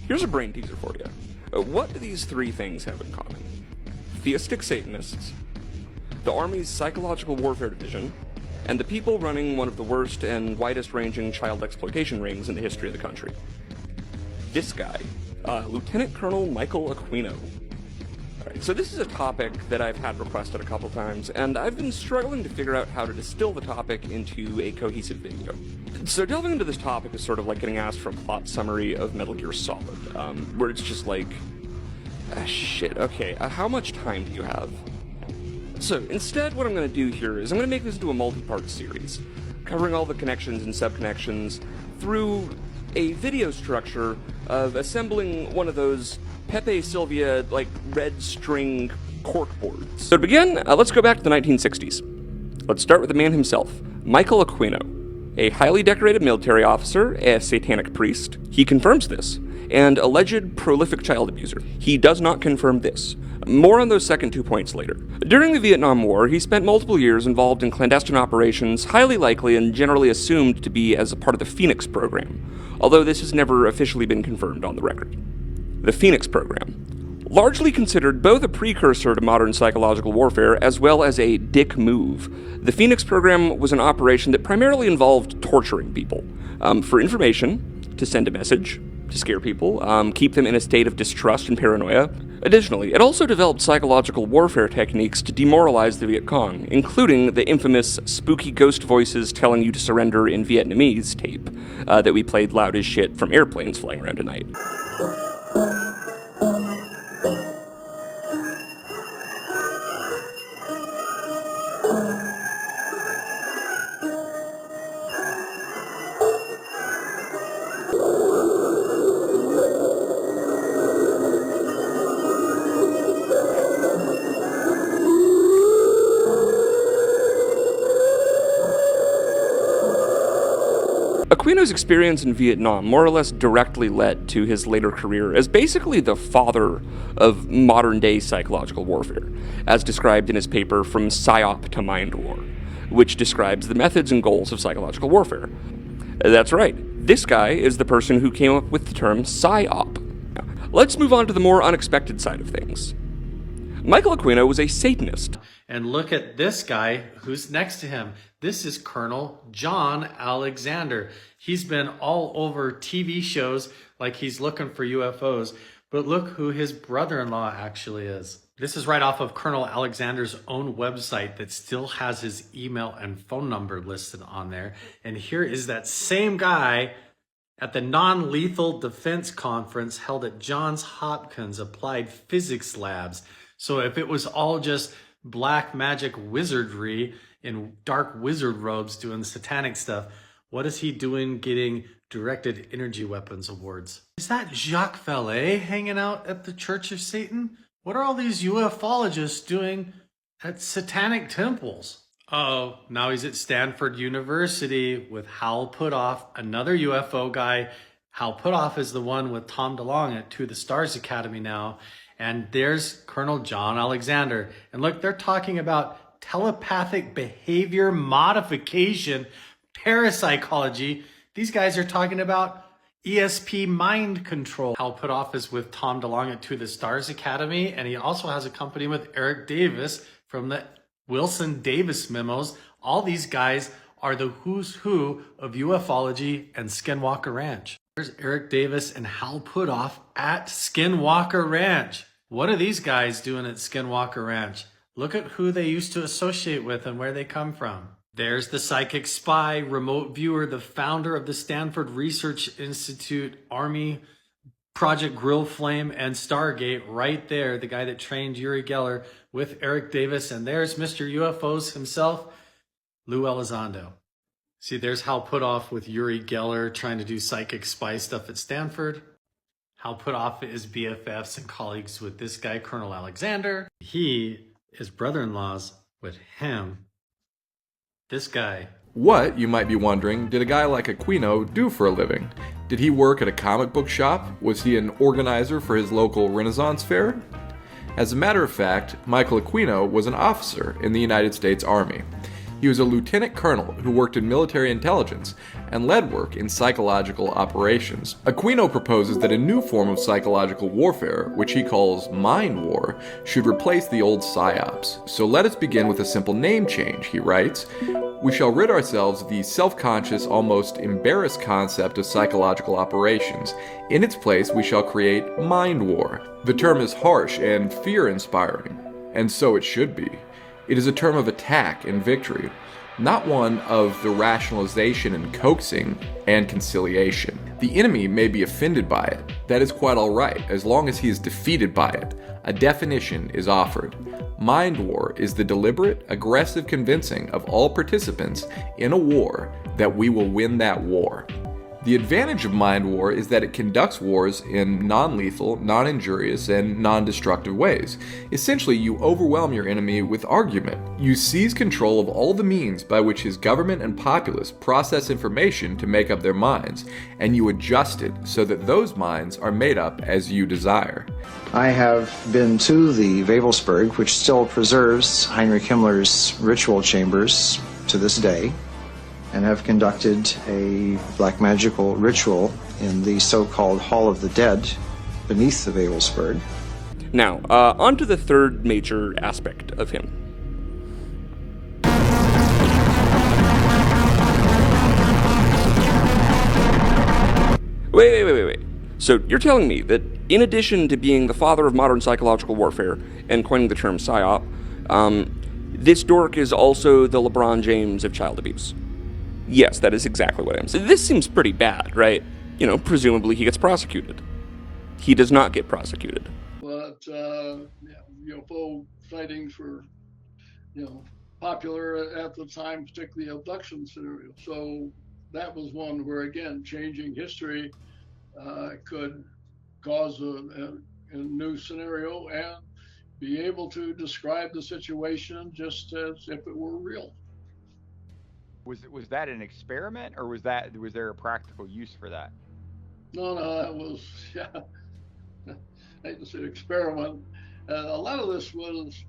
Here's a brain teaser for you. What do these three things have in common? Theistic Satanists, the Army's Psychological Warfare Division, and the people running one of the worst and widest-ranging child exploitation rings in the history of the country. This guy, Lieutenant Colonel Michael Aquino. Alright, so this is a topic that I've had requested a couple times, and I've been struggling to figure out how to distill the topic into a cohesive video. So delving into this topic is sort of like getting asked for a plot summary of Metal Gear Solid, where it's just like, shit, okay, how much time do you have? So instead, what I'm going to do here is I'm going to make this into a multi-part series, covering all the connections and sub-connections through a video structure of assembling one of those Pepe Sylvia, like, red string cork boards. So to begin, let's go back to the 1960s. Let's start with the man himself, Michael Aquino, a highly decorated military officer, a satanic priest. He confirms this, and alleged prolific child abuser. He does not confirm this. More on those second 2 points later. During the Vietnam War, he spent multiple years involved in clandestine operations, highly likely and generally assumed to be as a part of the Phoenix program, although this has never officially been confirmed on the record. The Phoenix program, largely considered both a precursor to modern psychological warfare as well as a dick move. The Phoenix program was an operation that primarily involved torturing people for information, to send a message, to scare people, keep them in a state of distrust and paranoia. Additionally, it also developed psychological warfare techniques to demoralize the Viet Cong, including the infamous spooky ghost voices telling you to surrender in Vietnamese tape that we played loud as shit from airplanes flying around at night. Aquino's experience in Vietnam more or less directly led to his later career as basically the father of modern-day psychological warfare, as described in his paper From Psyop to Mind War, which describes the methods and goals of psychological warfare. That's right, this guy is the person who came up with the term psyop. Now, let's move on to the more unexpected side of things. Michael Aquino was a Satanist. And look at this guy who's next to him. This is Colonel John Alexander. He's been all over TV shows like he's looking for UFOs, but look who his brother-in-law actually is. This is right off of Colonel Alexander's own website that still has his email and phone number listed on there. And here is that same guy at the Non-Lethal Defense Conference held at Johns Hopkins Applied Physics Labs. So if it was all just black magic wizardry in dark wizard robes doing satanic stuff, what is he doing getting directed energy weapons awards? Is that Jacques Vallée hanging out at the Church of Satan? What are all these ufologists doing at satanic temples? Oh, now he's at Stanford University with Hal Puthoff, another UFO guy. Hal Puthoff is the one with Tom DeLonge at To the Stars Academy now. And there's Colonel John Alexander. And look, they're talking about telepathic behavior modification, parapsychology. These guys are talking about ESP mind control. Hal Puthoff is with Tom DeLonge at To the Stars Academy. And he also has a company with Eric Davis from the Wilson Davis memos. All these guys are the who's who of ufology and Skinwalker Ranch. There's Eric Davis and Hal Puthoff at Skinwalker Ranch. What are these guys doing at Skinwalker Ranch? Look at who they used to associate with and where they come from. There's the psychic spy, remote viewer, the founder of the Stanford Research Institute, Army, Project Grill Flame, and Stargate right there. The guy that trained Uri Geller with Eric Davis. And there's Mr. UFOs himself, Lou Elizondo. See, there's Hal Puthoff with Uri Geller trying to do psychic spy stuff at Stanford. Hal Puthoff is BFFs and colleagues with this guy, Colonel Alexander. He is brother-in-laws with him. This guy. What, you might be wondering, did a guy like Aquino do for a living? Did he work at a comic book shop? Was he an organizer for his local Renaissance fair? As a matter of fact, Michael Aquino was an officer in the United States Army. He was a lieutenant colonel who worked in military intelligence and led work in psychological operations. Aquino proposes that a new form of psychological warfare, which he calls mind war, should replace the old psyops. So let us begin with a simple name change, he writes. We shall rid ourselves of the self-conscious, almost embarrassed concept of psychological operations. In its place, we shall create mind war. The term is harsh and fear-inspiring, and so it should be. It is a term of attack and victory, not one of the rationalization and coaxing and conciliation. The enemy may be offended by it. That is quite all right, as long as he is defeated by it. A definition is offered. Mind war is the deliberate, aggressive convincing of all participants in a war that we will win that war. The advantage of mind war is that it conducts wars in non-lethal, non-injurious, and non-destructive ways. Essentially, you overwhelm your enemy with argument. You seize control of all the means by which his government and populace process information to make up their minds, and you adjust it so that those minds are made up as you desire. I have been to the Wewelsburg, which still preserves Heinrich Himmler's ritual chambers to this day, and have conducted a black magical ritual in the so-called Hall of the Dead beneath the Wewelsburg. Now, on to the third major aspect of him. Wait. So you're telling me that in addition to being the father of modern psychological warfare and coining the term psyop, this dork is also the LeBron James of child abuse? Yes, that is exactly what I'm saying. This seems pretty bad, right? You know, presumably he gets prosecuted. He does not get prosecuted. But UFO sightings were, popular at the time, particularly abduction scenarios. So that was one where, again, changing history could cause a new scenario and be able to describe the situation just as if it were real. Was that an experiment, or was there a practical use for that? No, that was, I hate to say experiment. A lot of this was,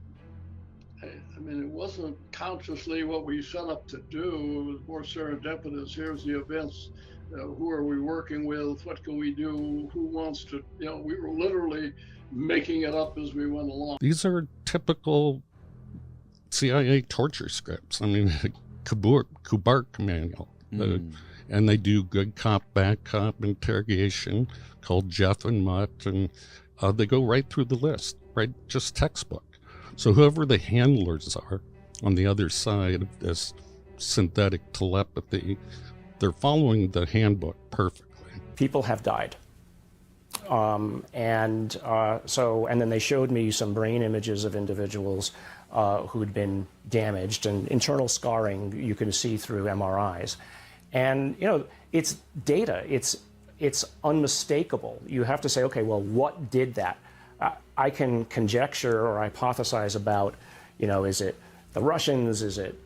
it wasn't consciously what we set up to do. It was more serendipitous. Here's the events. Who are we working with? What can we do? Who wants to, we were literally making it up as we went along. These are typical CIA torture scripts. Kubark manual. And they do good cop, bad cop interrogation called Jeff and Mutt, and they go right through the list, right? Just textbook. So whoever the handlers are on the other side of this synthetic telepathy, they're following the handbook perfectly. People have died. And then they showed me some brain images of individuals who had been damaged, and internal scarring you can see through MRIs. And, it's data. It's unmistakable. You have to say, okay, well, what did that? I can conjecture or hypothesize about, is it the Russians? Is it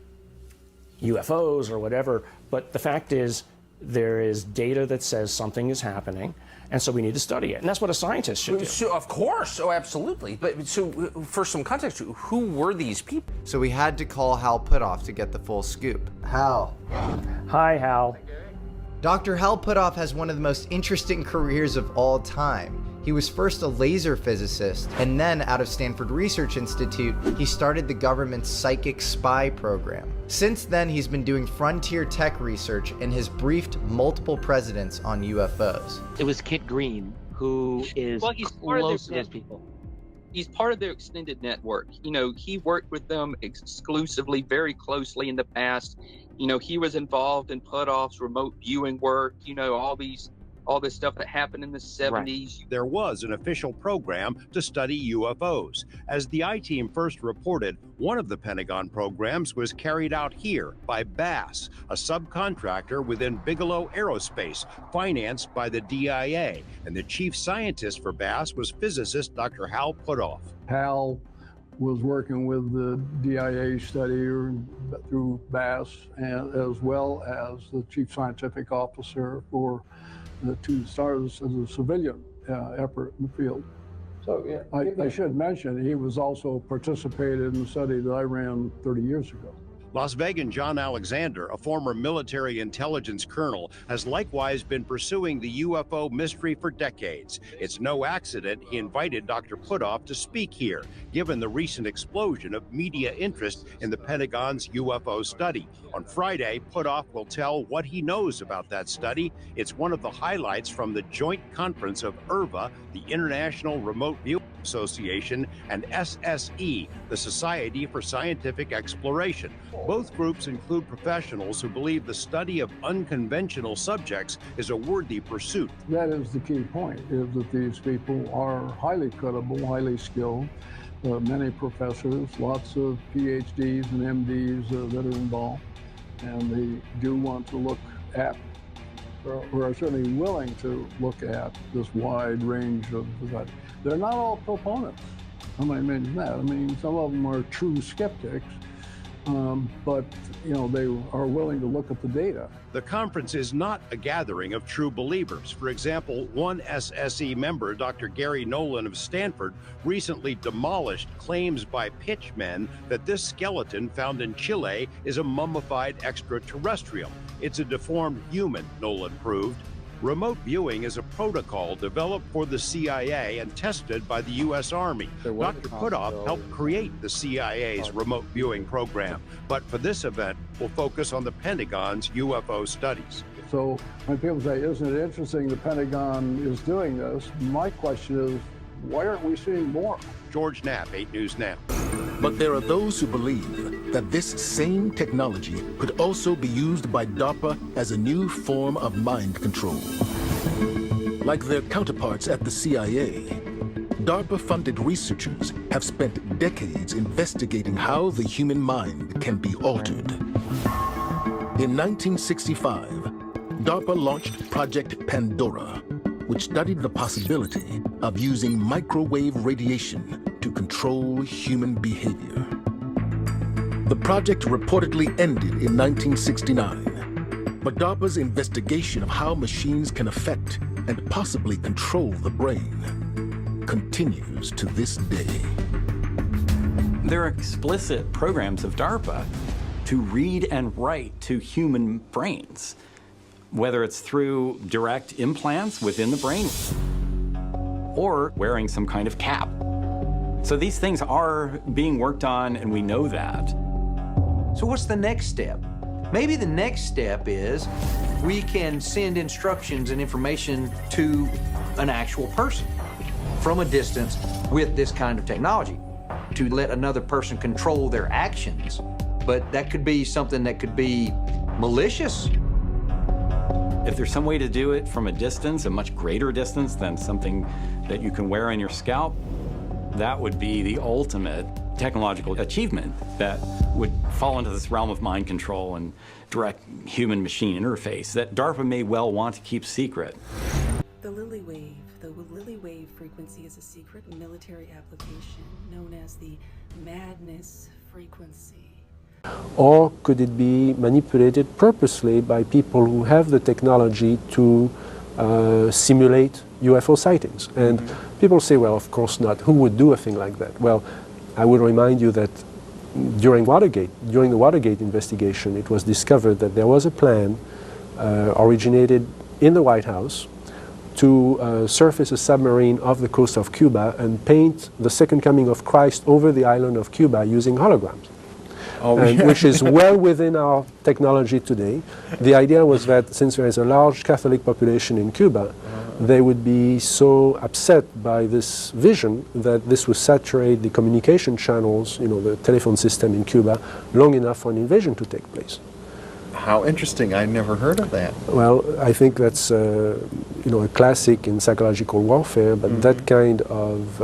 UFOs or whatever? But the fact is, there is data that says something is happening, and so we need to study it. And that's what a scientist should do. So, of course, absolutely. But so, for some context, who were these people? So we had to call Hal Puthoff to get the full scoop. Hal. Hi, Hal. Dr. Hal Puthoff has one of the most interesting careers of all time. He was first a laser physicist, and then out of Stanford Research Institute, he started the government's psychic spy program. Since then, he's been doing frontier tech research and has briefed multiple presidents on UFOs. It was Kit Green, who is close to those people. He's part of their extended network. He worked with them exclusively, very closely in the past. He was involved in Puthoff's remote viewing work, all this stuff that happened in the 70s. Right. There was an official program to study UFOs. As the I-Team first reported, one of the Pentagon programs was carried out here by Bass, a subcontractor within Bigelow Aerospace, financed by the DIA. And the chief scientist for Bass was physicist Dr. Hal Puthoff. Hal was working with the DIA study through Bass, and as well as the chief scientific officer for the two stars as a civilian effort in the field. So I should mention he was also participated in the study that I ran 30 years ago. Las Vegan John Alexander, a former military intelligence colonel, has likewise been pursuing the UFO mystery for decades. It's no accident he invited Dr. Puthoff to speak here, given the recent explosion of media interest in the Pentagon's UFO study. On Friday, Puthoff will tell what he knows about that study. It's one of the highlights from the joint conference of IRVA, the International Remote Viewing Association, and SSE, the Society for Scientific Exploration. Both groups include professionals who believe the study of unconventional subjects is a worthy pursuit. That is the key point, is that these people are highly credible, highly skilled, many professors, lots of PhDs and MDs that are involved, and they do want to look at, or are certainly willing to look at this wide range of society. They're not all proponents. I might mention that. I mean, some of them are true skeptics, but you know, they are willing to look at the data. The conference is not a gathering of true believers. For example, one SSE member, Dr. Gary Nolan of Stanford, recently demolished claims by pitchmen that this skeleton found in Chile is a mummified extraterrestrial. It's a deformed human, Nolan proved. Remote viewing is a protocol developed for the CIA and tested by the U.S. Army. Dr. Puthoff helped create the CIA's remote viewing program, but for this event, we'll focus on the Pentagon's UFO studies. So when people say, isn't it interesting the Pentagon is doing this? My question is, why aren't we seeing more? George Knapp, 8 News Now. But there are those who believe that this same technology could also be used by DARPA as a new form of mind control. Like their counterparts at the CIA, DARPA-funded researchers have spent decades investigating how the human mind can be altered. In 1965, DARPA launched Project Pandora, which studied the possibility of using microwave radiation to control human behavior. The project reportedly ended in 1969, but DARPA's investigation of how machines can affect and possibly control the brain continues to this day. There are explicit programs of DARPA to read and write to human brains, whether it's through direct implants within the brain or wearing some kind of cap. So these things are being worked on, and we know that. So what's the next step? Maybe the next step is we can send instructions and information to an actual person from a distance with this kind of technology to let another person control their actions. But that could be something that could be malicious. If there's some way to do it from a distance, a much greater distance than something that you can wear on your scalp, that would be the ultimate technological achievement that would fall into this realm of mind control and direct human-machine interface that DARPA may well want to keep secret. The Lily wave frequency is a secret military application known as the madness frequency. Or could it be manipulated purposely by people who have the technology to simulate UFO sightings? And people say, well, of course not. Who would do a thing like that? Well, I would remind you that during the Watergate investigation, it was discovered that there was a plan originated in the White House to surface a submarine off the coast of Cuba and paint the second coming of Christ over the island of Cuba using holograms. Which is well within our technology today. The idea was that since there is a large Catholic population in Cuba, they would be so upset by this vision that this would saturate the communication channels, you know, the telephone system in Cuba, long enough for an invasion to take place. How interesting. I never heard of that. Well, I think that's you know, a classic in psychological warfare, but that kind of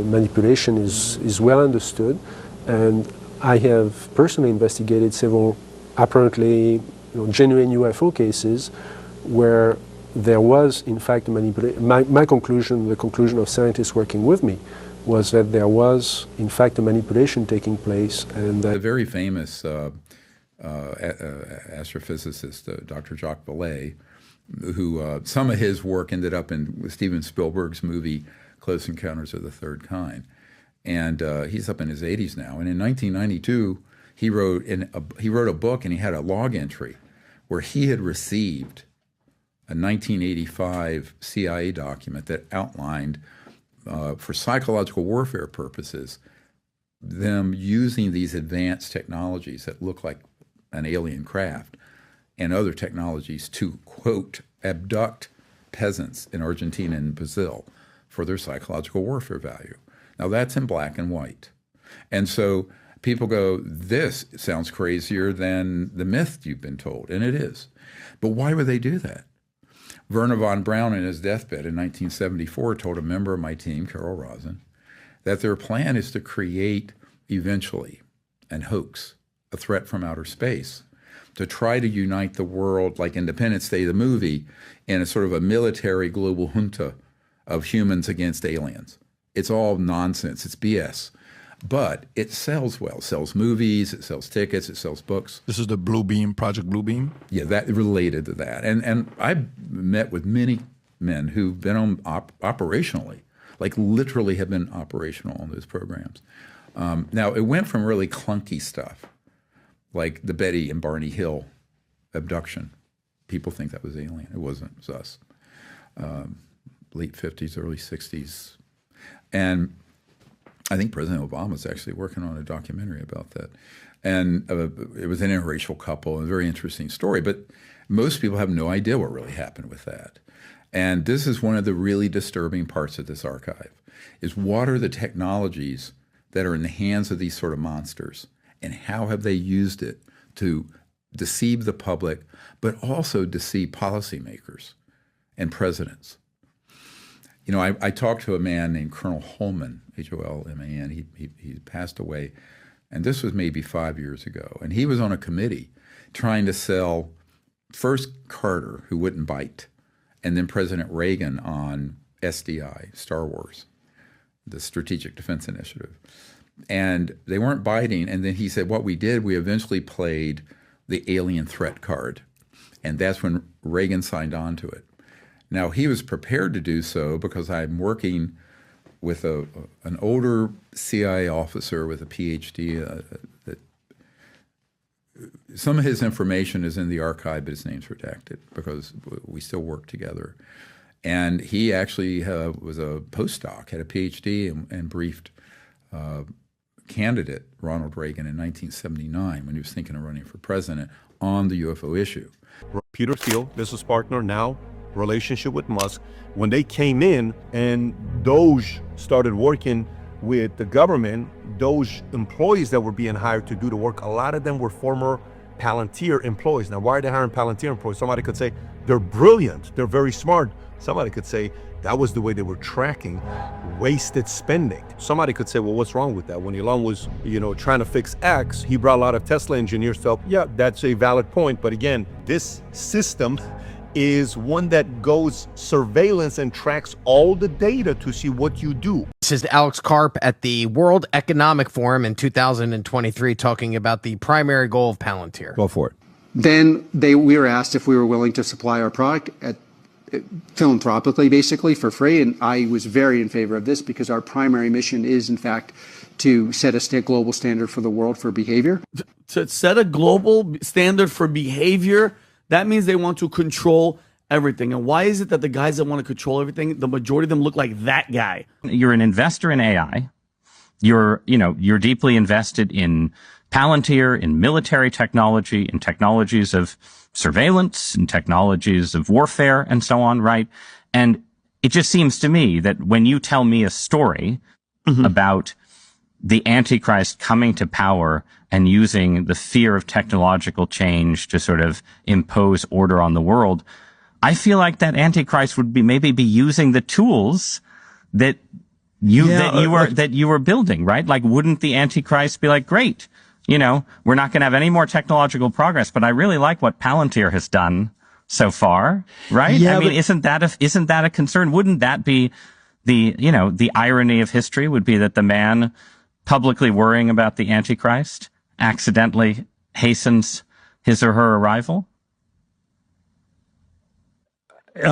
manipulation is well understood, and I have personally investigated several apparently genuine UFO cases where there was in fact a manipulation. My conclusion, the conclusion of scientists working with me, was that there was in fact a manipulation taking place, and that a very famous astrophysicist, Dr. Jacques Vallée, who some of his work ended up in Steven Spielberg's movie Close Encounters of the Third Kind. And he's up in his 80s now. And in 1992, he wrote a book, and he had a log entry where he had received a 1985 CIA document that outlined, for psychological warfare purposes, them using these advanced technologies that look like an alien craft and other technologies to, quote, abduct peasants in Argentina and Brazil for their psychological warfare value. Now, that's in black and white. And so people go, this sounds crazier than the myth you've been told, and it is. But why would they do that? Werner von Braun, in his deathbed in 1974, told a member of my team, Carol Rosen, that their plan is to create, eventually, an hoax, a threat from outer space, to try to unite the world, like Independence Day, the movie, in a sort of a military global junta of humans against aliens. It's all nonsense. It's BS. But it sells well. It sells movies, it sells tickets, it sells books. This is the Blue Beam, Project Blue Beam? Yeah, that related to that. And I've met with many men who've been on operationally, like literally have been operational on those programs. Now, it went from really clunky stuff, like the Betty and Barney Hill abduction. People think that was alien. It wasn't. It was us. Late 50s, early 60s. And I think President Obama's actually working on a documentary about that. And it was an interracial couple, a very interesting story. But most people have no idea what really happened with that. And this is one of the really disturbing parts of this archive, is what are the technologies that are in the hands of these sort of monsters, and how have they used it to deceive the public, but also deceive policymakers and presidents. You know, I talked to a man named Colonel Holman, Holman. He passed away, and this was maybe 5 years ago. And he was on a committee trying to sell first Carter, who wouldn't bite, and then President Reagan on SDI, Star Wars, the Strategic Defense Initiative. And they weren't biting. And then he said, what we did, we eventually played the alien threat card. And that's when Reagan signed on to it. Now, he was prepared to do so because I'm working with an older CIA officer with a PhD. Some of his information is in the archive, but his name's redacted because we still work together. And he actually was a postdoc, had a PhD, and briefed candidate Ronald Reagan in 1979 when he was thinking of running for president on the UFO issue. Peter Thiel, business partner now, relationship with Musk. When they came in and Doge started working with the government, Doge employees that were being hired to do the work, a lot of them were former Palantir employees. Now, why are they hiring Palantir employees? Somebody could say, they're brilliant, they're very smart. Somebody could say, that was the way they were tracking wasted spending. Somebody could say, well, what's wrong with that? When Elon was, trying to fix X, he brought a lot of Tesla engineers to help. Yeah, that's a valid point. But again, this system is one that goes surveillance and tracks all the data to see what you do. This is Alex Karp at the World Economic Forum in 2023 talking about the primary goal of Palantir. Go for it. Then we were asked if we were willing to supply our product philanthropically, basically for free, and I was very in favor of this because our primary mission is, in fact, to set a global standard for the world for behavior. To set a global standard for behavior, that means they want to control everything. And why is it that the guys that want to control everything, the majority of them look like that guy? You're an investor in AI. You're deeply invested in Palantir, in military technology, in technologies of surveillance, in technologies of warfare, and so on, right? And it just seems to me that when you tell me a story about the Antichrist coming to power and using the fear of technological change to sort of impose order on the world, I feel like that Antichrist would maybe be using the tools that you were building, right? Like, wouldn't the Antichrist be like, great, we're not going to have any more technological progress, but I really like what Palantir has done so far, right? Yeah, I mean, isn't that a concern? Wouldn't that be the irony of history would be that the man publicly worrying about the Antichrist accidentally hastens his or her arrival? There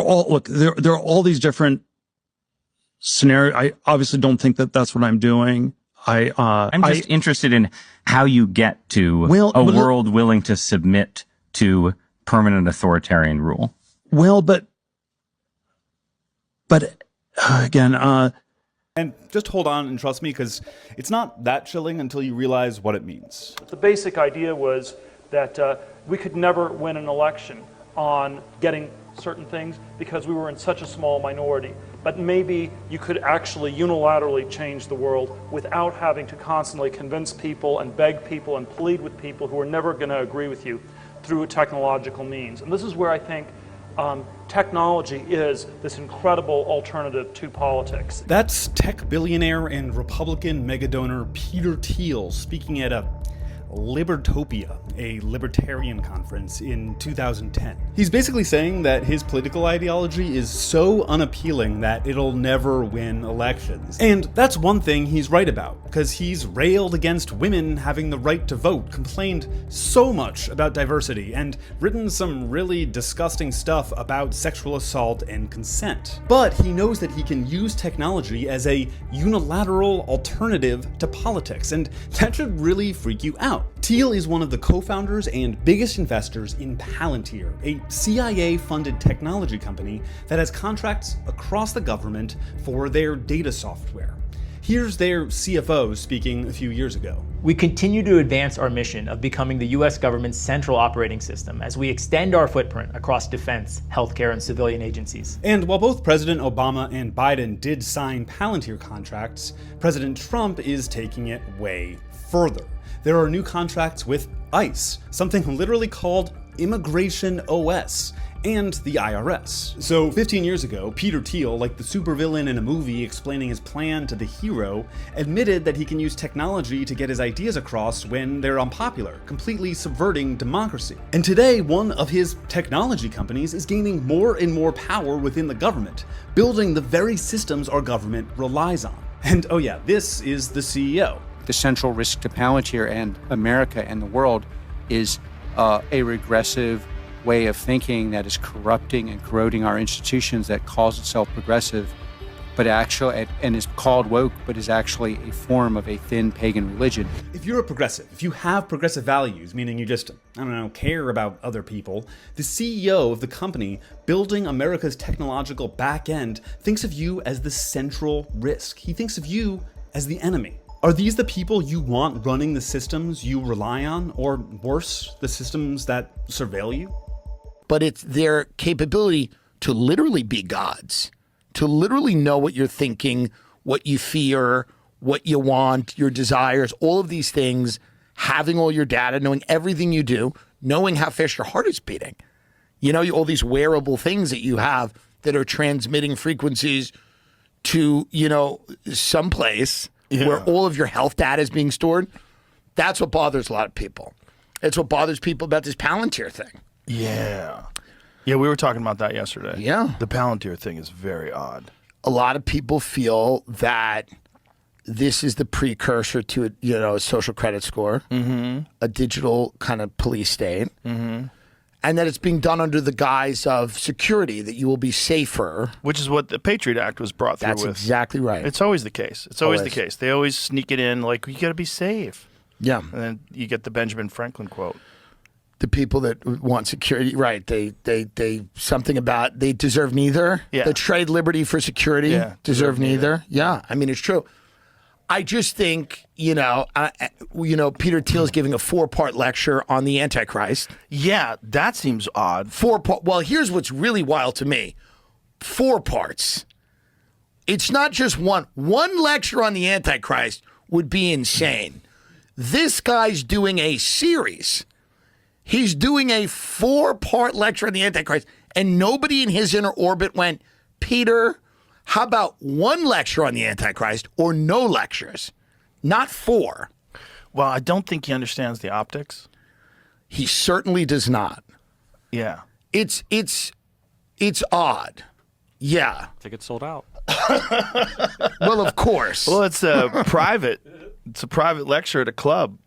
are all these different scenarios. I obviously don't think that that's what I'm doing. I'm just interested in how you get to a world willing to submit to permanent authoritarian rule. Well, but again, and just hold on and trust me, because it's not that chilling until you realize what it means. The basic idea was that we could never win an election on getting certain things because we were in such a small minority. But maybe you could actually unilaterally change the world without having to constantly convince people and beg people and plead with people who are never going to agree with you through a technological means. And this is where I think technology is this incredible alternative to politics. That's tech billionaire and Republican megadonor Peter Thiel speaking at a Libertopia, a libertarian conference in 2010. He's basically saying that his political ideology is so unappealing that it'll never win elections. And that's one thing he's right about, because he's railed against women having the right to vote, complained so much about diversity, and written some really disgusting stuff about sexual assault and consent. But he knows that he can use technology as a unilateral alternative to politics, and that should really freak you out. Thiel is one of the co-founders and biggest investors in Palantir, a CIA-funded technology company that has contracts across the government for their data software. Here's their CFO speaking a few years ago. We continue to advance our mission of becoming the US government's central operating system as we extend our footprint across defense, healthcare, and civilian agencies. And while both President Obama and Biden did sign Palantir contracts, President Trump is taking it way further. There are new contracts with ICE, something literally called Immigration OS, and the IRS. So 15 years ago, Peter Thiel, like the supervillain in a movie explaining his plan to the hero, admitted that he can use technology to get his ideas across when they're unpopular, completely subverting democracy. And today, one of his technology companies is gaining more and more power within the government, building the very systems our government relies on. And oh yeah, this is the CEO. The central risk to Palantir and America and the world is a regressive way of thinking that is corrupting and corroding our institutions, that calls itself progressive, but actually, and is called woke, but is actually a form of a thin pagan religion. If you're a progressive, if you have progressive values, meaning you just, care about other people, the CEO of the company building America's technological back end thinks of you as the central risk. He thinks of you as the enemy. Are these the people you want running the systems you rely on, or worse, the systems that surveil you? But it's their capability to literally be gods, to literally know what you're thinking, what you fear, what you want, your desires, all of these things, having all your data, knowing everything you do, knowing how fast your heart is beating. You know, all these wearable things that you have that are transmitting frequencies to, someplace where all of your health data is being stored. That's what bothers a lot of people. It's what bothers people about this Palantir thing. Yeah, we were talking about that yesterday. Yeah. The Palantir thing is very odd. A lot of people feel that this is the precursor to a social credit score, a digital kind of police state, and that it's being done under the guise of security, that you will be safer. Which is what the Patriot Act was brought through with. That's exactly right. It's always the case. It's always the case. They always sneak it in like, you got to be safe. Yeah. And then you get the Benjamin Franklin quote. The people that want security, right, they something about, they deserve neither. Yeah. They trade liberty for security, deserve neither. Yeah, I mean, it's true. I just think, Peter Thiel is giving a 4-part lecture on the Antichrist. Yeah, that seems odd. 4-part. Well, here's what's really wild to me. 4 parts. It's not just one. One lecture on the Antichrist would be insane. This guy's doing a series. He's doing a 4-part lecture on the Antichrist, and nobody in his inner orbit went, Peter, how about one lecture on the Antichrist or no lectures? Not 4. Well, I don't think he understands the optics. He certainly does not. Yeah. It's odd. Yeah. Tickets sold out. Well, of course. Well, it's a private lecture at a club.